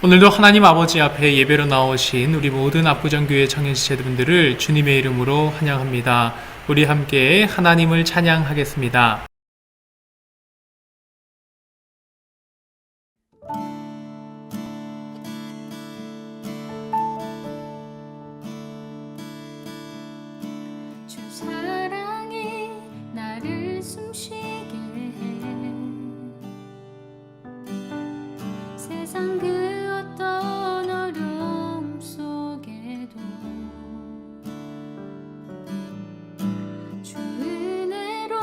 오늘도 하나님 아버지 앞에 예배로 나오신 우리 모든 압구정교회 청년지체분들을 주님의 이름으로 환영합니다. 우리 함께 하나님을 찬양하겠습니다. 주 사랑이 나를 숨쉬게 해 세상 그 어떤 어려움 속에도 주 은혜로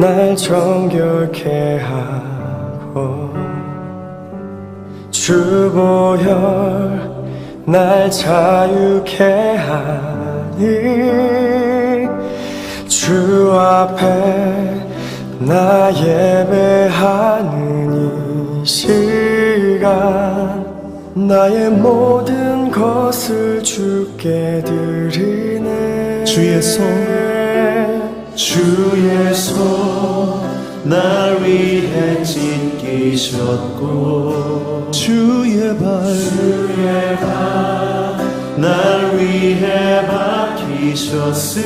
날 정결케 하고 주보혈 날 자유케 하니 주 앞에 나 예배하는 이 시간 나의 모든 것을 주께 드리네 주의 손 날 위해 찢기셨고 주의 발 날 위해 박히셨으니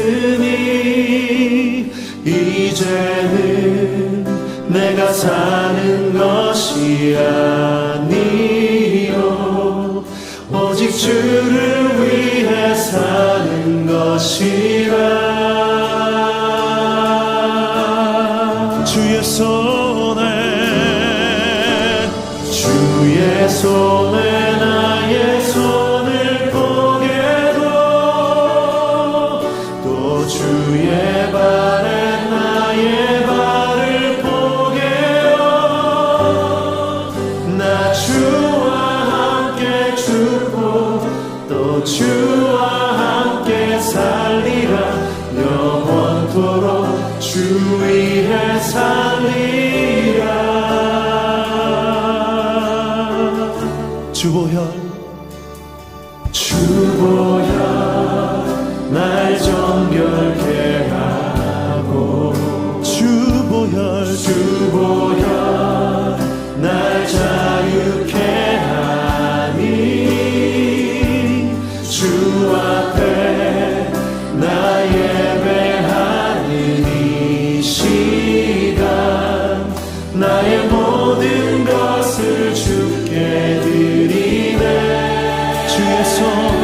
이제는 내가 사는 것이 아니요 오직 주를 위해 사는 것이라 주의 손에 나의 손을 보게도 또 주의 발에 나의 발을 보게요 나 주와 함께 죽고 또 주와 함께 살리라 영원토록 주 위에 살리라 주보혈 날 정결케 하고 주보혈 날 자유케 하니 주 앞에 나 예배하는 이 시간 나의 모든 것을 주께 드리네 주의 손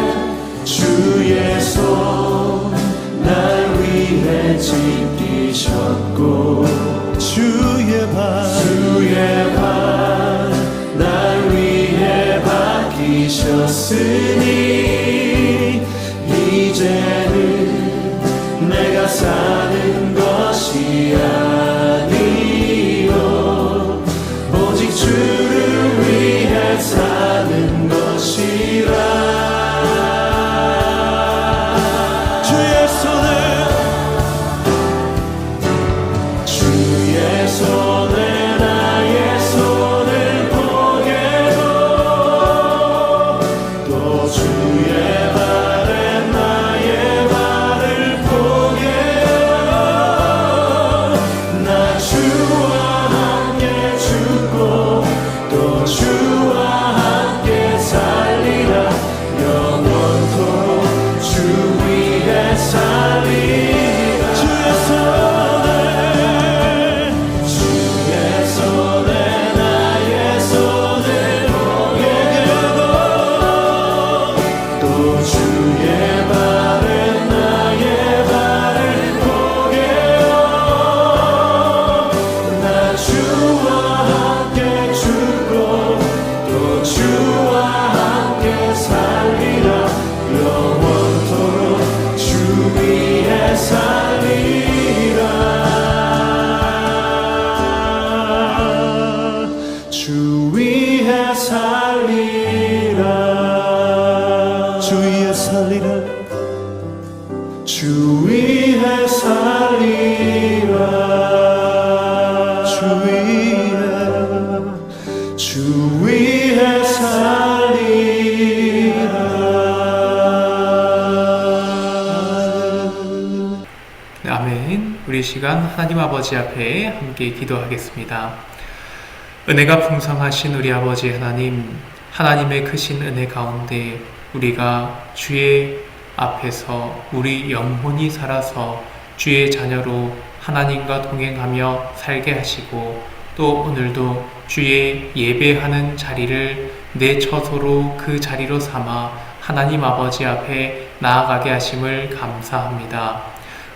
날 위해 찢기셨고 주의 발 날 위해 박히셨으니 이제는 내가 사는 것이 아니요 오직 주를 위해 사는 것이라 손에 나의 손을 보게도 또 주의 발에 나의 발을 보게요 나 주와 함께 죽고 또 주와 함께 살리라 영원토록 주 위에 살리라 주의 손에 나의 손을 보게도 또 주의 발에 나의 발을 보게요 나 주와 함께 죽고 또 주와 함께 살리라 영원토록 주 위에 살리라 주 위에 살리라 주 위에 살리라 주 위에 살리라 주 위에 살리라 네, 아멘. 우리 시간 하나님 아버지 앞에 함께 기도하겠습니다. 은혜가 풍성하신 우리 아버지 하나님, 하나님의 크신 은혜 가운데 우리가 주의 앞에서 우리 영혼이 살아서 주의 자녀로 하나님과 동행하며 살게 하시고 또 오늘도 주의 예배하는 자리를 내 처소로 그 자리로 삼아 하나님 아버지 앞에 나아가게 하심을 감사합니다.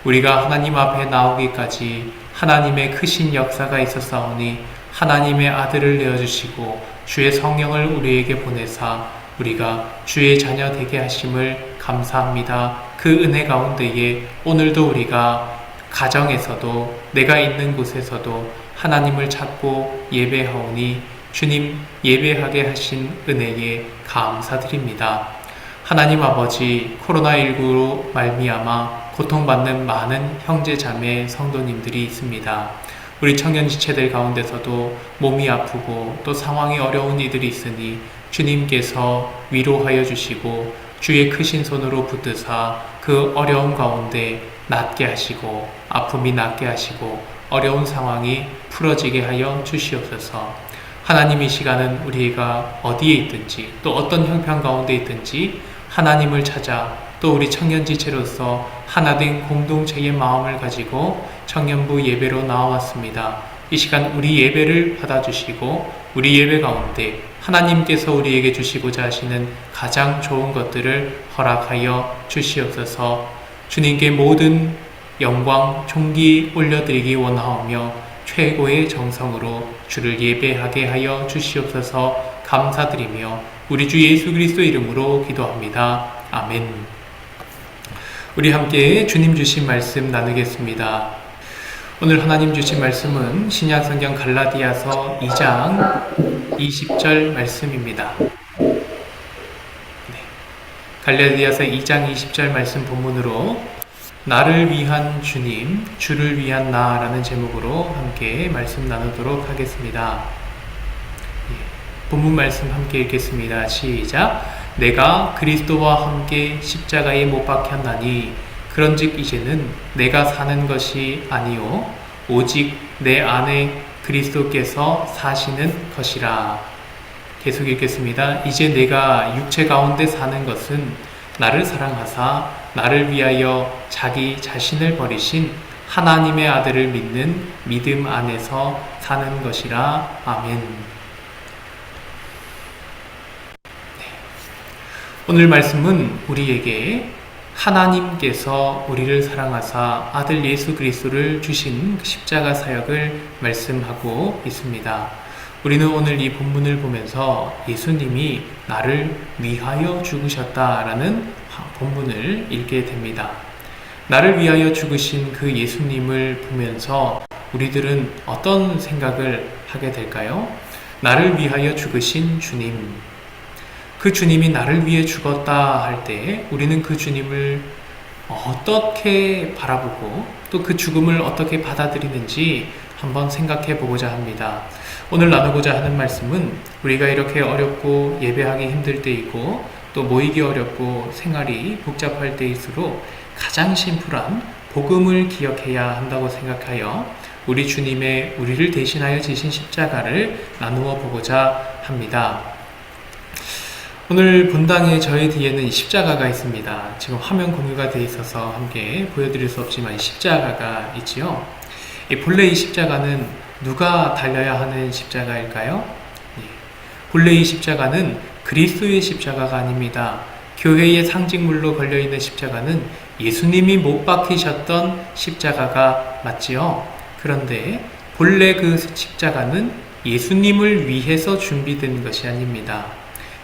우리가 하나님 앞에 나오기까지 하나님의 크신 역사가 있었사오니 하나님의 아들을 내어주시고 주의 성령을 우리에게 보내사 우리가 주의 자녀 되게 하심을 감사합니다. 그 은혜 가운데에 오늘도 우리가 가정에서도 내가 있는 곳에서도 하나님을 찾고 예배하오니 주님 예배하게 하신 은혜에 감사드립니다. 하나님 아버지, 코로나19로 말미암아 고통받는 많은 형제 자매 성도님들이 있습니다. 우리 청년지체들 가운데서도 몸이 아프고 또 상황이 어려운 이들이 있으니 주님께서 위로하여 주시고 주의 크신 손으로 붙드사 그 어려움 가운데 낫게 하시고 아픔이 낫게 하시고 어려운 상황이 풀어지게 하여 주시옵소서. 하나님 이 시간은 우리가 어디에 있든지 또 어떤 형편 가운데 있든지 하나님을 찾아 또 우리 청년지체로서 하나된 공동체의 마음을 가지고 청년부 예배로 나와왔습니다. 이 시간 우리 예배를 받아주시고 우리 예배 가운데 하나님께서 우리에게 주시고자 하시는 가장 좋은 것들을 허락하여 주시옵소서. 주님께 모든 영광, 존귀 올려드리기 원하오며 최고의 정성으로 주를 예배하게 하여 주시옵소서. 감사드리며 우리 주 예수 그리스도 이름으로 기도합니다. 아멘. 우리 함께 주님 주신 말씀 나누겠습니다. 오늘 하나님 주신 말씀은 신약성경 갈라디아서 2장 20절 말씀입니다. 갈라디아서 2장 20절 말씀 본문으로 나를 위한 주님, 주를 위한 나라는 제목으로 함께 말씀 나누도록 하겠습니다. 본문 말씀 함께 읽겠습니다. 시작. 내가 그리스도와 함께 십자가에 못 박혔나니 그런즉 이제는 내가 사는 것이 아니요 오직 내 안에 그리스도께서 사시는 것이라. 계속 읽겠습니다. 이제 내가 육체 가운데 사는 것은 나를 사랑하사 나를 위하여 자기 자신을 버리신 하나님의 아들을 믿는 믿음 안에서 사는 것이라. 아멘. 오늘 말씀은 우리에게 하나님께서 우리를 사랑하사 아들 예수 그리스도를 주신 십자가 사역을 말씀하고 있습니다. 우리는 오늘 이 본문을 보면서 예수님이 나를 위하여 죽으셨다라는 본문을 읽게 됩니다. 나를 위하여 죽으신 그 예수님을 보면서 우리들은 어떤 생각을 하게 될까요? 나를 위하여 죽으신 주님, 그 주님이 나를 위해 죽었다 할 때 우리는 그 주님을 어떻게 바라보고 또 그 죽음을 어떻게 받아들이는지 한번 생각해 보고자 합니다. 오늘 나누고자 하는 말씀은 우리가 이렇게 어렵고 예배하기 힘들 때이고 또 모이기 어렵고 생활이 복잡할 때일수록 가장 심플한 복음을 기억해야 한다고 생각하여 우리 주님의 우리를 대신하여 지신 십자가를 나누어 보고자 합니다. 오늘 본당에 저희 뒤에는 십자가가 있습니다. 지금 화면 공유가 되어 있어서 함께 보여드릴 수 없지만 십자가가 있지요. 본래 이 십자가는 누가 달려야 하는 십자가일까요? 본래 이 십자가는 그리스도의 십자가가 아닙니다. 교회의 상징물로 걸려있는 십자가는 예수님이 못 박히셨던 십자가가 맞지요. 그런데 본래 그 십자가는 예수님을 위해서 준비된 것이 아닙니다.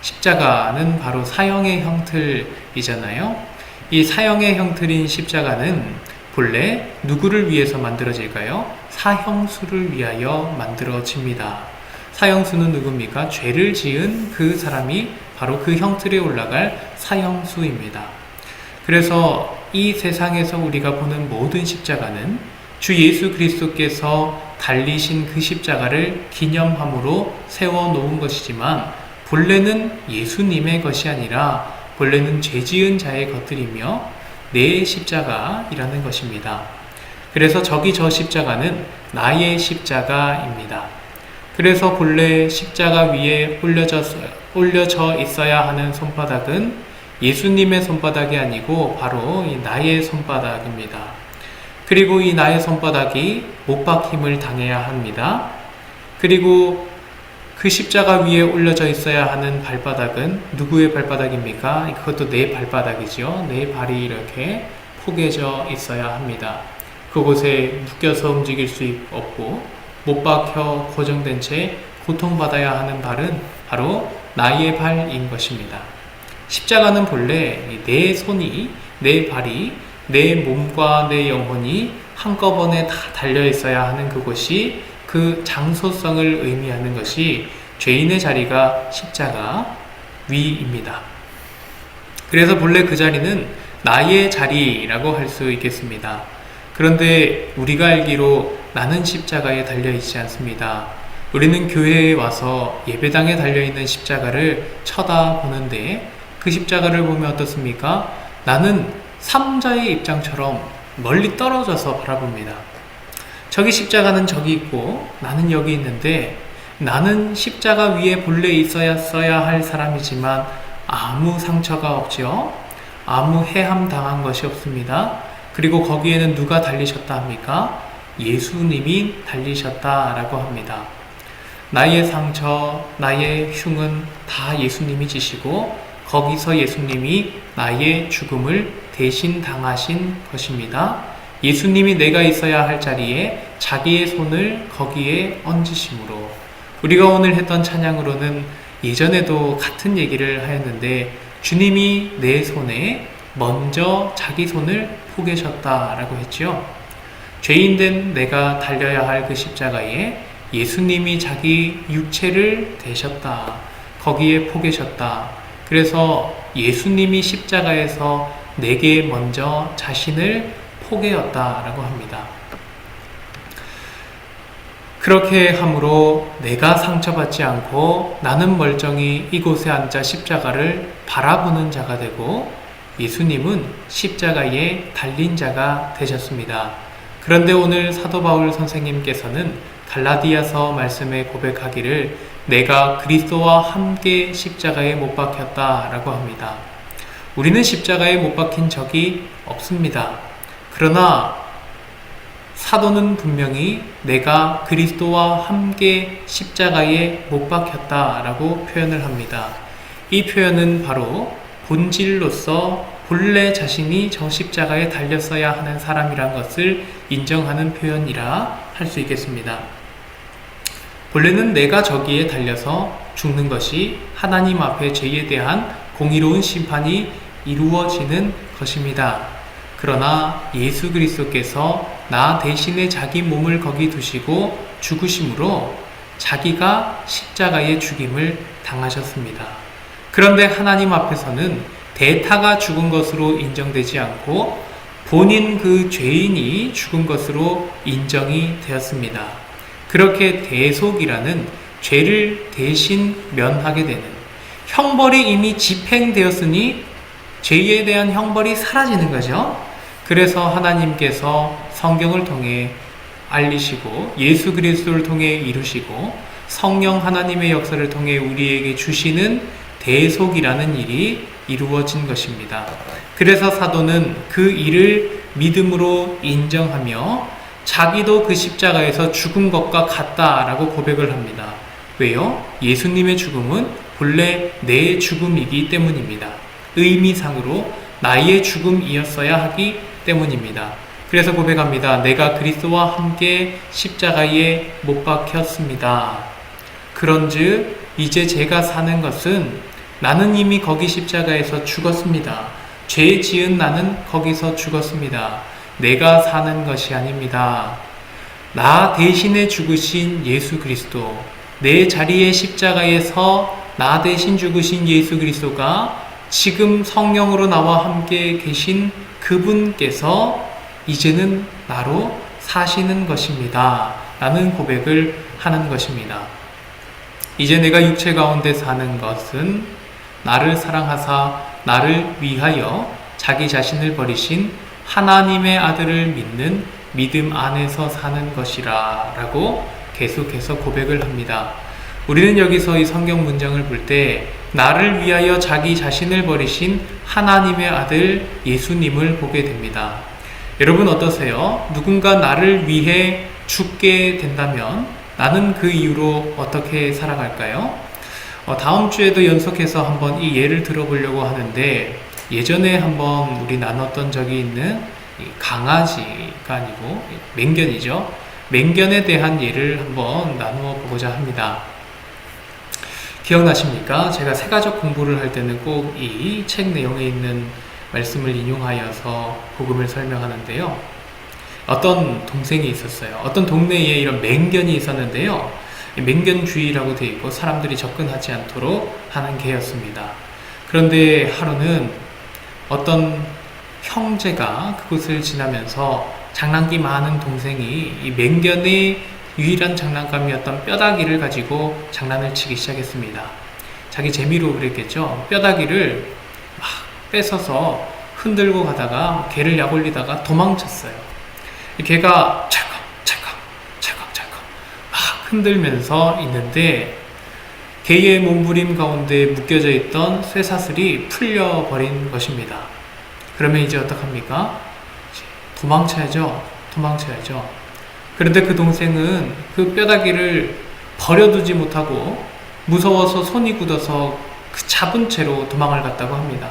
십자가는 바로 사형의 형틀이잖아요. 이 사형의 형틀인 십자가는 본래 누구를 위해서 만들어질까요? 사형수를 위하여 만들어집니다. 사형수는 누굽니까? 죄를 지은 그 사람이 바로 그 형틀에 올라갈 사형수입니다. 그래서 이 세상에서 우리가 보는 모든 십자가는 주 예수 그리스도께서 달리신 그 십자가를 기념함으로 세워놓은 것이지만 본래는 예수님의 것이 아니라 본래는 죄 지은 자의 것들이며 내 십자가이라는 것입니다. 그래서 저기 저 십자가는 나의 십자가입니다. 그래서 본래 십자가 위에 올려져 있어야 하는 손바닥은 예수님의 손바닥이 아니고 바로 이 나의 손바닥입니다. 그리고 이 나의 손바닥이 못 박힘을 당해야 합니다. 그리고 그 십자가 위에 올려져 있어야 하는 발바닥은 누구의 발바닥입니까? 그것도 내 발바닥이죠. 내 발이 이렇게 포개져 있어야 합니다. 그곳에 묶여서 움직일 수 없고 못 박혀 고정된 채 고통받아야 하는 발은 바로 나의 발인 것입니다. 십자가는 본래 내 손이, 내 발이, 내 몸과 내 영혼이 한꺼번에 다 달려 있어야 하는 그곳이 그 장소성을 의미하는 것이 죄인의 자리가 십자가 위입니다. 그래서 본래 그 자리는 나의 자리라고 할 수 있겠습니다. 그런데 우리가 알기로 나는 십자가에 달려 있지 않습니다. 우리는 교회에 와서 예배당에 달려있는 십자가를 쳐다보는데 그 십자가를 보면 어떻습니까? 나는 삼자의 입장처럼 멀리 떨어져서 바라봅니다. 저기 십자가는 저기 있고 나는 여기 있는데 나는 십자가 위에 본래 있어야 할 사람이지만 아무 상처가 없죠. 아무 해함 당한 것이 없습니다. 그리고 거기에는 누가 달리셨다 합니까? 예수님이 달리셨다라고 합니다. 나의 상처, 나의 흉은 다 예수님이 지시고 거기서 예수님이 나의 죽음을 대신 당하신 것입니다. 예수님이 내가 있어야 할 자리에 자기의 손을 거기에 얹으심으로 우리가 오늘 했던 찬양으로는 예전에도 같은 얘기를 하였는데 주님이 내 손에 먼저 자기 손을 포개셨다라고 했지요. 죄인된 내가 달려야 할 그 십자가에 예수님이 자기 육체를 대셨다. 거기에 포개셨다. 그래서 예수님이 십자가에서 내게 먼저 자신을 포개었다라고 합니다. 그렇게 함으로 내가 상처받지 않고 나는 멀쩡히 이곳에 앉아 십자가를 바라보는 자가 되고 예수님은 십자가에 달린 자가 되셨습니다. 그런데 오늘 사도 바울 선생님께서는 갈라디아서 말씀에 고백하기를 내가 그리스도와 함께 십자가에 못 박혔다라고 합니다. 우리는 십자가에 못 박힌 적이 없습니다. 그러나 사도는 분명히 내가 그리스도와 함께 십자가에 못 박혔다라고 표현을 합니다. 이 표현은 바로 본질로서 본래 자신이 저 십자가에 달렸어야 하는 사람이란 것을 인정하는 표현이라 할 수 있겠습니다. 본래는 내가 저기에 달려서 죽는 것이 하나님 앞에 죄에 대한 공의로운 심판이 이루어지는 것입니다. 그러나 예수 그리스도께서 나 대신에 자기 몸을 거기 두시고 죽으심으로 자기가 십자가의 죽임을 당하셨습니다. 그런데 하나님 앞에서는 대타가 죽은 것으로 인정되지 않고 본인 그 죄인이 죽은 것으로 인정이 되었습니다. 그렇게 대속이라는 죄를 대신 면하게 되는 형벌이 이미 집행되었으니 죄에 대한 형벌이 사라지는 거죠. 그래서 하나님께서 성경을 통해 알리시고 예수 그리스도를 통해 이루시고 성령 하나님의 역사를 통해 우리에게 주시는 대속이라는 일이 이루어진 것입니다. 그래서 사도는 그 일을 믿음으로 인정하며 자기도 그 십자가에서 죽은 것과 같다라고 고백을 합니다. 왜요? 예수님의 죽음은 본래 내 죽음이기 때문입니다. 의미상으로 나의 죽음이었어야 하기 때문입니다. 그래서 고백합니다. 내가 그리스도와 함께 십자가에 못 박혔습니다. 그런즉 이제 제가 사는 것은 나는 이미 거기 십자가에서 죽었습니다. 죄 지은 나는 거기서 죽었습니다. 내가 사는 것이 아닙니다. 나 대신에 죽으신 예수 그리스도, 내 자리에 십자가에서 나 대신 죽으신 예수 그리스도가 지금 성령으로 나와 함께 계신 그분께서 이제는 나로 사시는 것입니다. 라는 고백을 하는 것입니다. 이제 내가 육체 가운데 사는 것은 나를 사랑하사 나를 위하여 자기 자신을 버리신 하나님의 아들을 믿는 믿음 안에서 사는 것이라 라고 계속해서 고백을 합니다. 우리는 여기서 이 성경 문장을 볼 때 나를 위하여 자기 자신을 버리신 하나님의 아들 예수님을 보게 됩니다. 여러분 어떠세요? 누군가 나를 위해 죽게 된다면 나는 그 이후로 어떻게 살아갈까요? 다음 주에도 연속해서 한번 이 예를 들어보려고 하는데 예전에 한번 우리 나눴던 적이 있는 강아지가 아니고 맹견이죠. 맹견에 대한 예를 한번 나누어 보고자 합니다. 기억나십니까? 제가 새가족 공부를 할 때는 꼭 이 책 내용에 있는 말씀을 인용하여서 복음을 설명하는데요. 어떤 동생이 있었어요. 어떤 동네에 이런 맹견이 있었는데요. 맹견주의라고 되어 있고 사람들이 접근하지 않도록 하는 개였습니다. 그런데 하루는 어떤 형제가 그곳을 지나면서 장난기 많은 동생이 이 맹견의 유일한 장난감이었던 뼈다귀를 가지고 장난을 치기 시작했습니다. 자기 재미로 그랬겠죠. 뼈다귀를 막 뺏어서 흔들고 가다가 개를 약올리다가 도망쳤어요. 이 개가 찰칵찰칵 막 흔들면서 있는데 개의 몸부림 가운데 묶여져 있던 쇠사슬이 풀려버린 것입니다. 그러면 이제 어떡합니까? 도망쳐야죠. 그런데 그 동생은 그 뼈다귀를 버려두지 못하고 무서워서 손이 굳어서 그 잡은 채로 도망을 갔다고 합니다.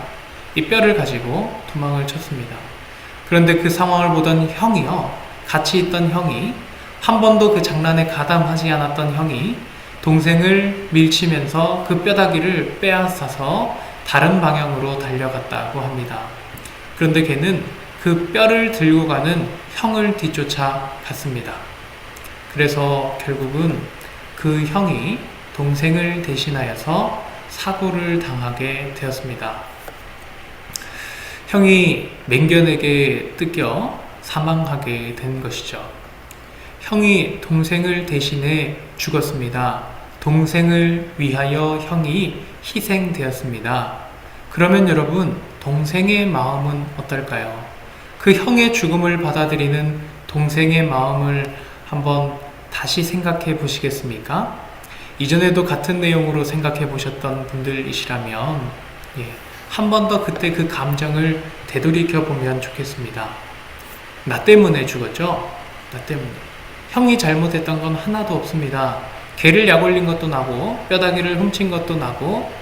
이 뼈를 가지고 도망을 쳤습니다. 그런데 그 상황을 보던 형이요, 같이 있던 형이, 한 번도 그 장난에 가담하지 않았던 형이 동생을 밀치면서 그 뼈다귀를 빼앗아서 다른 방향으로 달려갔다고 합니다. 그런데 걔는 그 뼈를 들고 가는 형을 뒤쫓아 갔습니다. 그래서 결국은 그 형이 동생을 대신하여서 사고를 당하게 되었습니다. 형이 맹견에게 뜯겨 사망하게 된 것이죠. 형이 동생을 대신해 죽었습니다. 동생을 위하여 형이 희생되었습니다. 그러면 여러분, 동생의 마음은 어떨까요? 그 형의 죽음을 받아들이는 동생의 마음을 한번 다시 생각해 보시겠습니까? 이전에도 같은 내용으로 생각해 보셨던 분들이시라면 한 번 더 그때 그 감정을 되돌이켜 보면 좋겠습니다. 나 때문에 죽었죠? 나 때문에. 형이 잘못했던 건 하나도 없습니다. 개를 약올린 것도 나고 뼈다귀를 훔친 것도 나고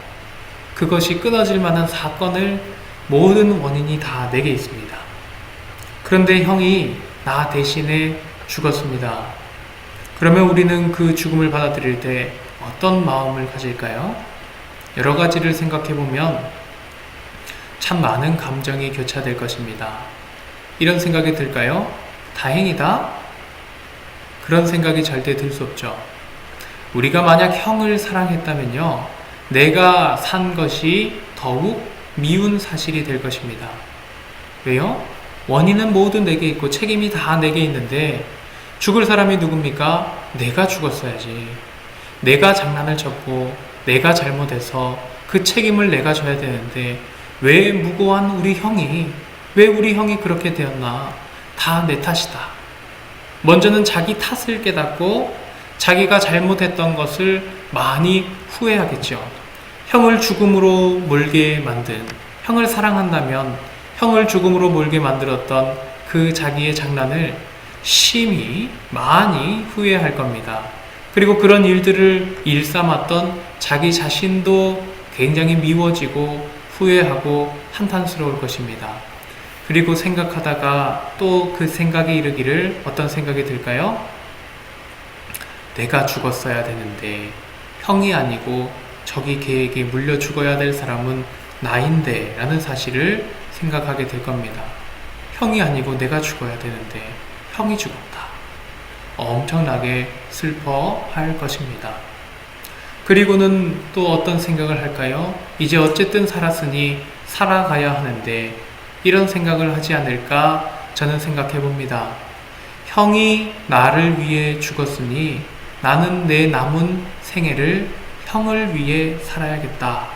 그것이 끊어질 만한 사건을 모든 원인이 다 내게 있습니다. 그런데 형이 나 대신에 죽었습니다. 그러면 우리는 그 죽음을 받아들일 때 어떤 마음을 가질까요? 여러 가지를 생각해 보면 참 많은 감정이 교차될 것입니다. 이런 생각이 들까요? 다행이다? 그런 생각이 절대 들 수 없죠. 우리가 만약 형을 사랑했다면요, 내가 산 것이 더욱 미운 사실이 될 것입니다. 왜요? 원인은 모두 내게 있고 책임이 다 내게 있는데 죽을 사람이 누굽니까? 내가 죽었어야지. 내가 장난을 쳤고 내가 잘못해서 그 책임을 내가 져야 되는데 왜 무고한 우리 형이 그렇게 되었나? 다 내 탓이다. 먼저는 자기 탓을 깨닫고 자기가 잘못했던 것을 많이 후회하겠죠. 형을 죽음으로 몰게 만든, 형을 사랑한다면 형을 죽음으로 몰게 만들었던 그 자기의 장난을 심히 많이 후회할 겁니다. 그리고 그런 일들을 일삼았던 자기 자신도 굉장히 미워지고 후회하고 한탄스러울 것입니다. 그리고 생각하다가 또 그 생각에 이르기를 어떤 생각이 들까요? 내가 죽었어야 되는데 형이 아니고 저기 걔에게 물려 죽어야 될 사람은 나인데 라는 사실을 생각하게 될 겁니다. 형이 아니고 내가 죽어야 되는데 형이 죽었다. 엄청나게 슬퍼할 것입니다. 그리고는 또 어떤 생각을 할까요? 이제 어쨌든 살았으니 살아가야 하는데 이런 생각을 하지 않을까 저는 생각해 봅니다. 형이 나를 위해 죽었으니 나는 내 남은 생애를 형을 위해 살아야겠다.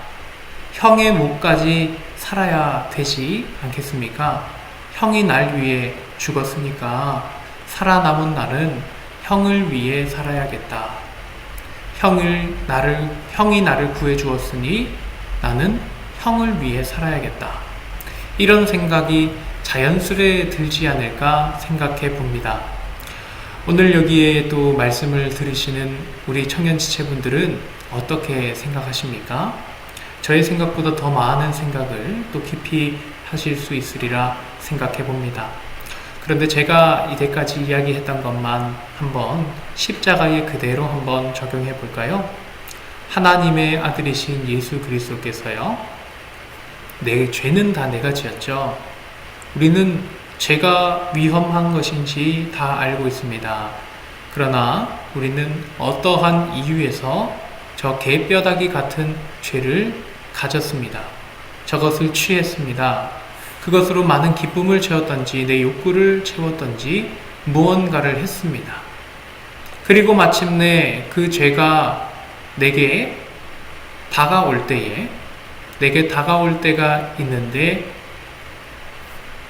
형의 목까지 살아야 되지 않겠습니까? 형이 날 위해 죽었으니까 살아남은 날은 형을 위해 살아야겠다. 형이 나를 구해 주었으니 나는 형을 위해 살아야겠다. 이런 생각이 자연스레 들지 않을까 생각해 봅니다. 오늘 여기에 또 말씀을 들으시는 우리 청년지체분들은 어떻게 생각하십니까? 저의 생각보다 더 많은 생각을 또 깊이 하실 수 있으리라 생각해 봅니다. 그런데 제가 이때까지 이야기했던 것만 한번 십자가에 그대로 한번 적용해 볼까요? 하나님의 아들이신 예수 그리스도께서요, 내 죄는 다 내가 지었죠. 우리는 죄가 위험한 것인지 다 알고 있습니다. 그러나 우리는 어떠한 이유에서 저 개뼈다귀 같은 죄를 가졌습니다. 저것을 취했습니다. 그것으로 많은 기쁨을 채웠던지 내 욕구를 채웠던지 무언가를 했습니다. 그리고 마침내 그 죄가 내게 다가올 때가 있는데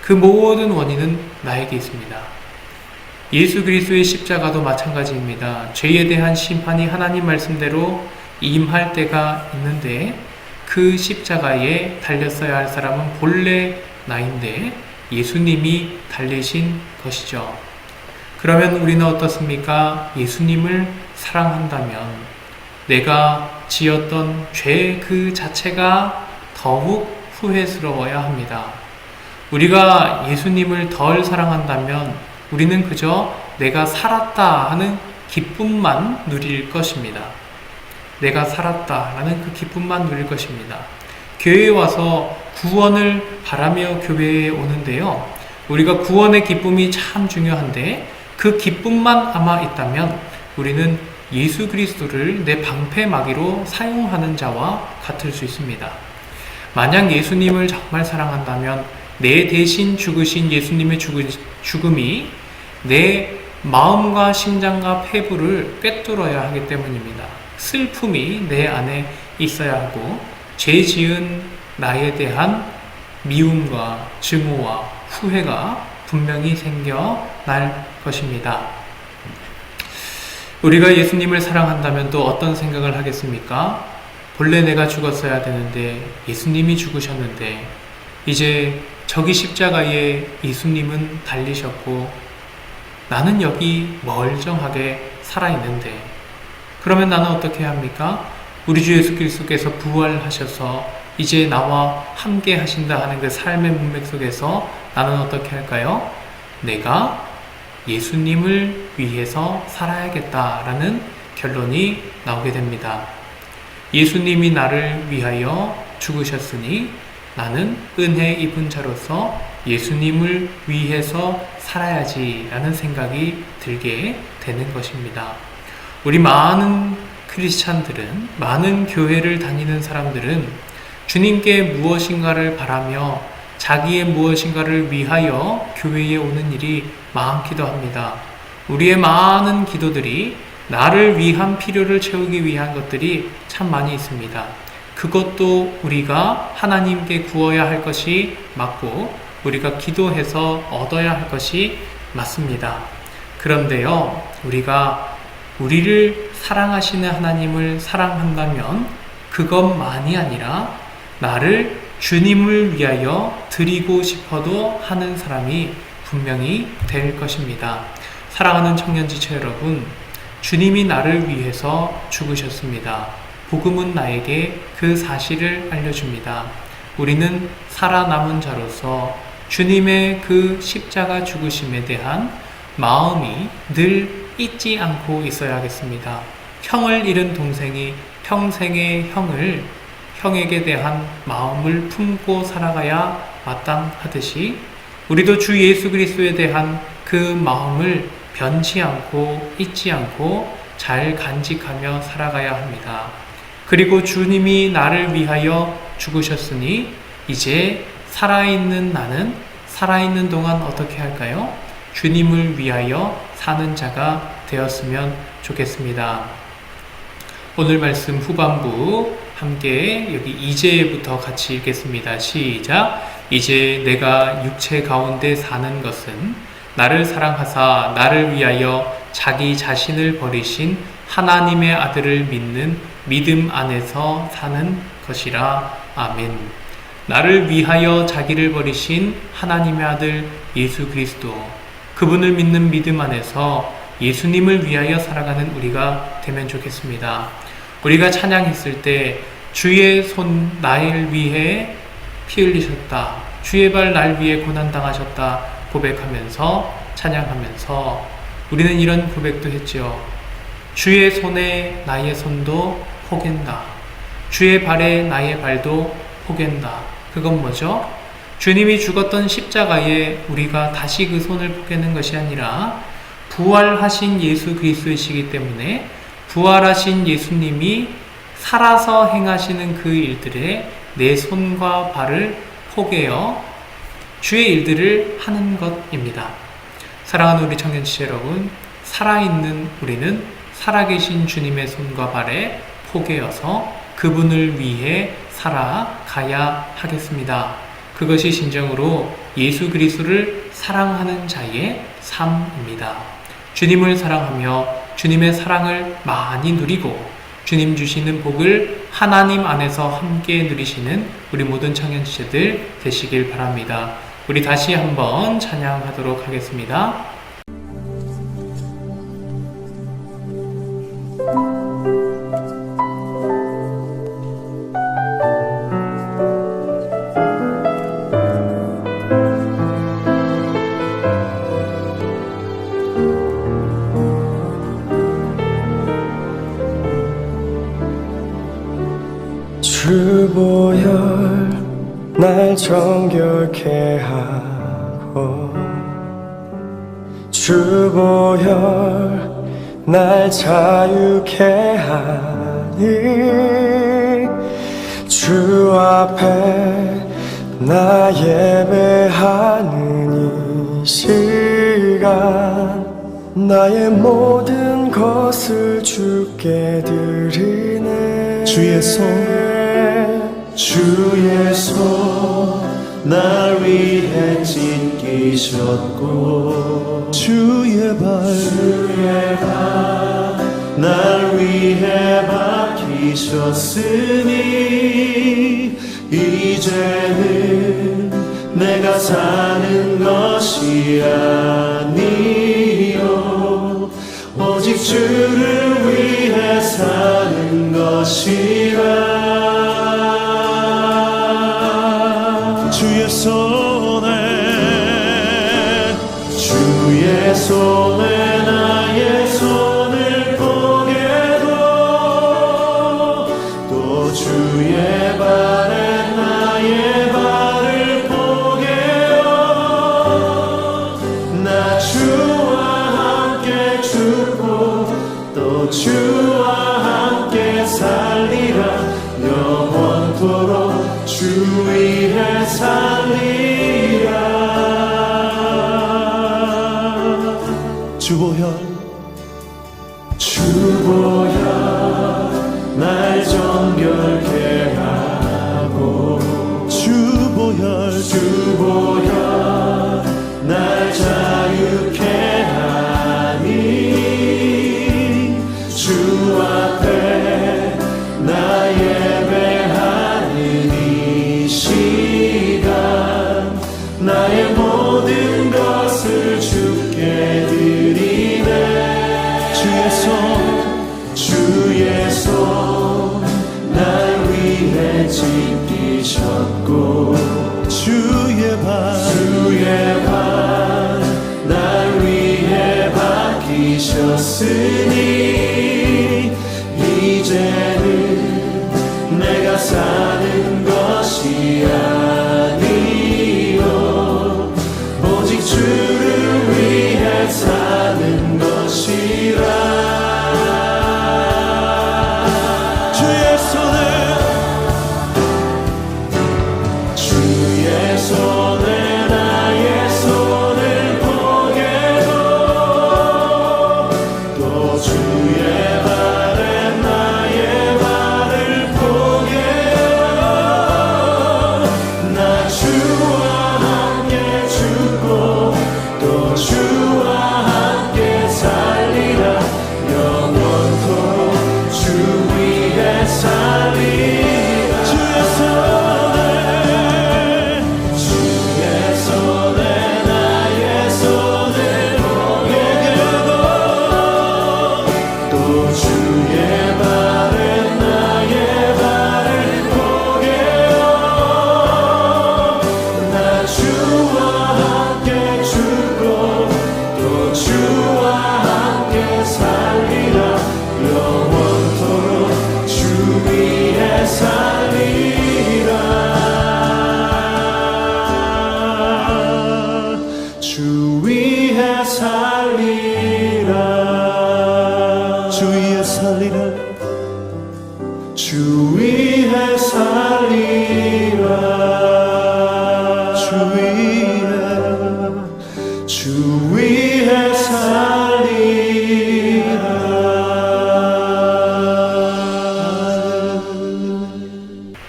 그 모든 원인은 나에게 있습니다. 예수 그리스도의 십자가도 마찬가지입니다. 죄에 대한 심판이 하나님 말씀대로 임할 때가 있는데 그 십자가에 달렸어야 할 사람은 본래 나인데 예수님이 달리신 것이죠. 그러면 우리는 어떻습니까? 예수님을 사랑한다면 내가 지었던 죄 그 자체가 더욱 후회스러워야 합니다. 우리가 예수님을 덜 사랑한다면 우리는 그저 내가 살았다 하는 기쁨만 누릴 것입니다. 내가 살았다라는 그 기쁨만 누릴 것입니다. 교회에 와서 구원을 바라며 교회에 오는데요. 우리가 구원의 기쁨이 참 중요한데 그 기쁨만 아마 있다면 우리는 예수 그리스도를 내 방패막이로 사용하는 자와 같을 수 있습니다. 만약 예수님을 정말 사랑한다면 내 대신 죽으신 예수님의 죽음이 내 마음과 심장과 폐부를 꿰뚫어야 하기 때문입니다. 슬픔이 내 안에 있어야 하고 죄 지은 나에 대한 미움과 증오와 후회가 분명히 생겨날 것입니다. 우리가 예수님을 사랑한다면 또 어떤 생각을 하겠습니까? 본래 내가 죽었어야 되는데 예수님이 죽으셨는데 이제 저기 십자가에 예수님은 달리셨고 나는 여기 멀쩡하게 살아있는데 그러면 나는 어떻게 합니까? 우리 주 예수 그리스도께서 부활하셔서 이제 나와 함께 하신다 하는 그 삶의 문맥 속에서 나는 어떻게 할까요? 내가 예수님을 위해서 살아야겠다라는 결론이 나오게 됩니다. 예수님이 나를 위하여 죽으셨으니 나는 은혜 입은 자로서 예수님을 위해서 살아야지라는 생각이 들게 되는 것입니다. 우리 많은 크리스찬들은, 많은 교회를 다니는 사람들은 주님께 무엇인가를 바라며 자기의 무엇인가를 위하여 교회에 오는 일이 많기도 합니다. 우리의 많은 기도들이 나를 위한 필요를 채우기 위한 것들이 참 많이 있습니다. 그것도 우리가 하나님께 구워야 할 것이 맞고 우리가 기도해서 얻어야 할 것이 맞습니다. 그런데요, 우리가 우리를 사랑하시는 하나님을 사랑한다면 그것만이 아니라 나를 주님을 위하여 드리고 싶어도 하는 사람이 분명히 될 것입니다. 사랑하는 청년지체 여러분, 주님이 나를 위해서 죽으셨습니다. 복음은 나에게 그 사실을 알려줍니다. 우리는 살아남은 자로서 주님의 그 십자가 죽으심에 대한 마음이 늘 잊지 않고 있어야 하겠습니다. 형을 잃은 동생이 평생의 형에게 대한 마음을 품고 살아가야 마땅하듯이 우리도 주 예수 그리스도에 대한 그 마음을 변치 않고 잊지 않고 잘 간직하며 살아가야 합니다. 그리고 주님이 나를 위하여 죽으셨으니 이제 살아있는 나는 살아있는 동안 어떻게 할까요? 주님을 위하여 사는 자가 되었으면 좋겠습니다. 오늘 말씀 후반부 함께 여기 2제부터 같이 읽겠습니다. 시작. 이제 내가 육체 가운데 사는 것은 나를 사랑하사 나를 위하여 자기 자신을 버리신 하나님의 아들을 믿는 믿음 안에서 사는 것이라. 아멘. 나를 위하여 자기를 버리신 하나님의 아들 예수 그리스도, 그분을 믿는 믿음 안에서 예수님을 위하여 살아가는 우리가 되면 좋겠습니다. 우리가 찬양했을 때 주의 손 나를 위해 피 흘리셨다, 주의 발 날 위해 고난당하셨다 고백하면서 찬양하면서 우리는 이런 고백도 했죠. 주의 손에 나의 손도 포갠다, 주의 발에 나의 발도 포갠다. 그건 뭐죠? 주님이 죽었던 십자가에 우리가 다시 그 손을 포개는 것이 아니라 부활하신 예수 그리스도이시기 때문에 부활하신 예수님이 살아서 행하시는 그 일들에 내 손과 발을 포개어 주의 일들을 하는 것입니다. 사랑하는 우리 청년지 여러분, 살아있는 우리는 살아계신 주님의 손과 발에 포개어서 그분을 위해 살아가야 하겠습니다. 그것이 진정으로 예수 그리스도를 사랑하는 자의 삶입니다. 주님을 사랑하며 주님의 사랑을 많이 누리고 주님 주시는 복을 하나님 안에서 함께 누리시는 우리 모든 청년지체들 되시길 바랍니다. 우리 다시 한번 찬양하도록 하겠습니다. 주보혈 날 정결케 하고 주보혈 날 자유케 하니 주 앞에 나 예배하는 이 시간 나의 모든 것을 주께 드리네. 주의 손 날 위해 찢기셨고 주의 발 날 위해 박히셨으니 이제는 내가 사는 것이 아니요 오직 주를 위해 사는 것이라. 주의 손에 나의 손을 포개도 또 주의 발에 나의 발을 포개어 나 주와 함께 죽고 또 주와 함께 살리라. 영원토록 주 위에 살리라. 주보혈 날 정결케 하고 주보혈 날 자유케 하니 주 앞에 나 예배하는 이 시간 나의 모든 것을 주께 드리네. 주의 손 날 위해 찢기셨고 주의 발 날 위해 박히셨으니 이제는 내가 사는 것이 아니요 오직 주를 위해 사는 것이라. 주의 손에 나의 손을 포개도 또 주의 발에 나의 발을 포개어 나 주와 함께 죽고 또 주와 함께 살리라. 영원토록 주 위에 살리라. 주의 주 위에 살리라.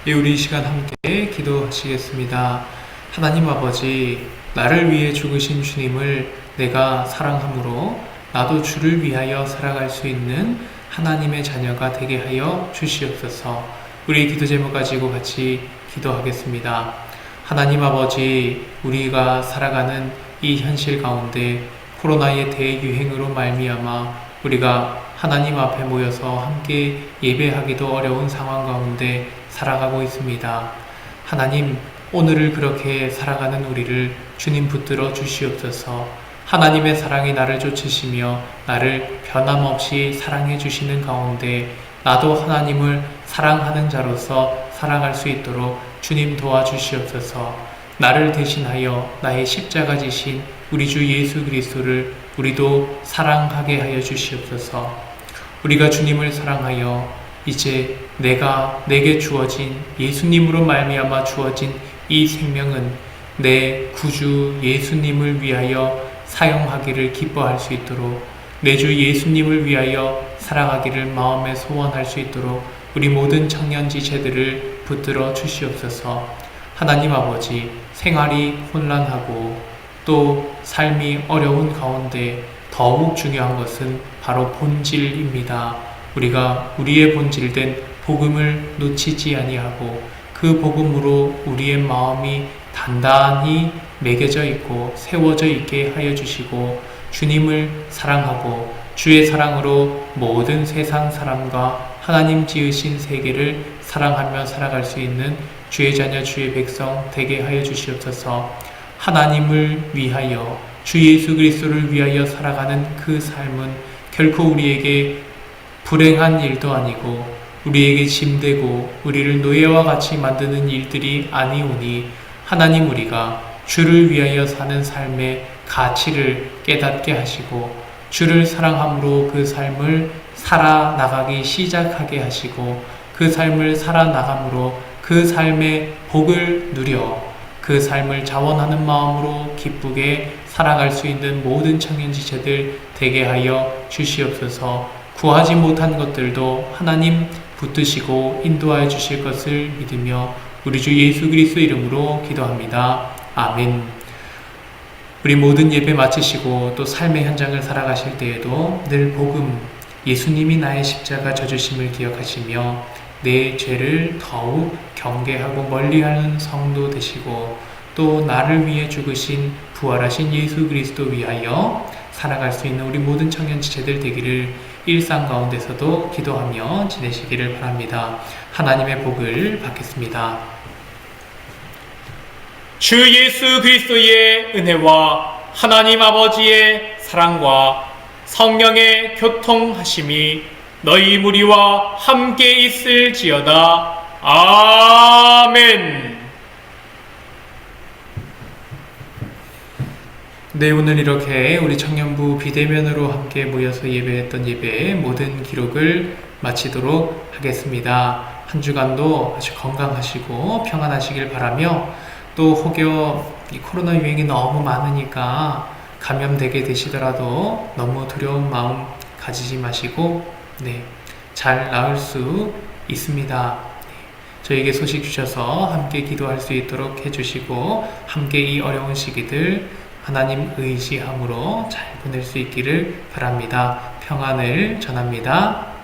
예, 우리 이 시간 함께 기도하시겠습니다. 하나님 아버지, 나를 위해 죽으신 주님을 내가 사랑함으로 나도 주를 위하여 살아갈 수 있는 하나님의 자녀가 되게 하여 주시옵소서. 우리 기도 제목 가지고 같이 기도하겠습니다. 하나님 아버지, 우리가 살아가는 이 현실 가운데 코로나의 대유행으로 말미암아 우리가 하나님 앞에 모여서 함께 예배하기도 어려운 상황 가운데 살아가고 있습니다. 하나님, 오늘을 그렇게 살아가는 우리를 주님 붙들어 주시옵소서. 하나님의 사랑이 나를 쫓으시며 나를 변함없이 사랑해 주시는 가운데 나도 하나님을 사랑하는 자로서 살아갈 수 있도록 주님 도와주시옵소서. 나를 대신하여 나의 십자가 지신 우리 주 예수 그리스도를 우리도 사랑하게 하여 주시옵소서. 우리가 주님을 사랑하여 이제 내게 주어진 예수님으로 말미암아 주어진 이 생명은 내 구주 예수님을 위하여 사용하기를 기뻐할 수 있도록, 내 주 예수님을 위하여 살아가기를 마음에 소원할 수 있도록 우리 모든 청년 지체들을 붙들어 주시옵소서. 하나님 아버지, 생활이 혼란하고 또 삶이 어려운 가운데 더욱 중요한 것은 바로 본질입니다. 우리가 우리의 본질된 복음을 놓치지 아니하고 그 복음으로 우리의 마음이 단단히 매겨져 있고 세워져 있게 하여 주시고, 주님을 사랑하고 주의 사랑으로 모든 세상 사람과 하나님 지으신 세계를 사랑하며 살아갈 수 있는 주의 자녀 주의 백성 되게 하여 주시옵소서. 하나님을 위하여 주 예수 그리스도를 위하여 살아가는 그 삶은 결코 우리에게 불행한 일도 아니고 우리에게 짐되고 우리를 노예와 같이 만드는 일들이 아니오니, 하나님, 우리가 주를 위하여 사는 삶의 가치를 깨닫게 하시고 주를 사랑함으로 그 삶을 살아나가기 시작하게 하시고, 그 삶을 살아나감으로 그 삶의 복을 누려 그 삶을 자원하는 마음으로 기쁘게 살아갈 수 있는 모든 청년지체들 되게 하여 주시옵소서. 구하지 못한 것들도 하나님 붙드시고 인도하여 주실 것을 믿으며 우리 주 예수 그리스도 이름으로 기도합니다. 아멘. 우리 모든 예배 마치시고 또 삶의 현장을 살아가실 때에도 늘 복음, 예수님이 나의 십자가 져주심을 기억하시며 내 죄를 더욱 경계하고 멀리하는 성도 되시고, 또 나를 위해 죽으신 부활하신 예수 그리스도 위하여 살아갈 수 있는 우리 모든 청년 지체들 되기를 일상 가운데서도 기도하며 지내시기를 바랍니다. 하나님의 복을 받겠습니다. 주 예수 그리스도의 은혜와 하나님 아버지의 사랑과 성령의 교통하심이 너희 무리와 함께 있을지어다. 아멘. 네, 오늘 이렇게 우리 청년부 비대면으로 함께 모여서 예배했던 예배의 모든 기록을 마치도록 하겠습니다. 한 주간도 아주 건강하시고 평안하시길 바라며, 또 혹여 이 코로나 유행이 너무 많으니까 감염되게 되시더라도 너무 두려운 마음 가지지 마시고 잘 나을 수 있습니다. 저에게 소식 주셔서 함께 기도할 수 있도록 해주시고, 함께 이 어려운 시기들 하나님 의지함으로 잘 보낼 수 있기를 바랍니다. 평안을 전합니다.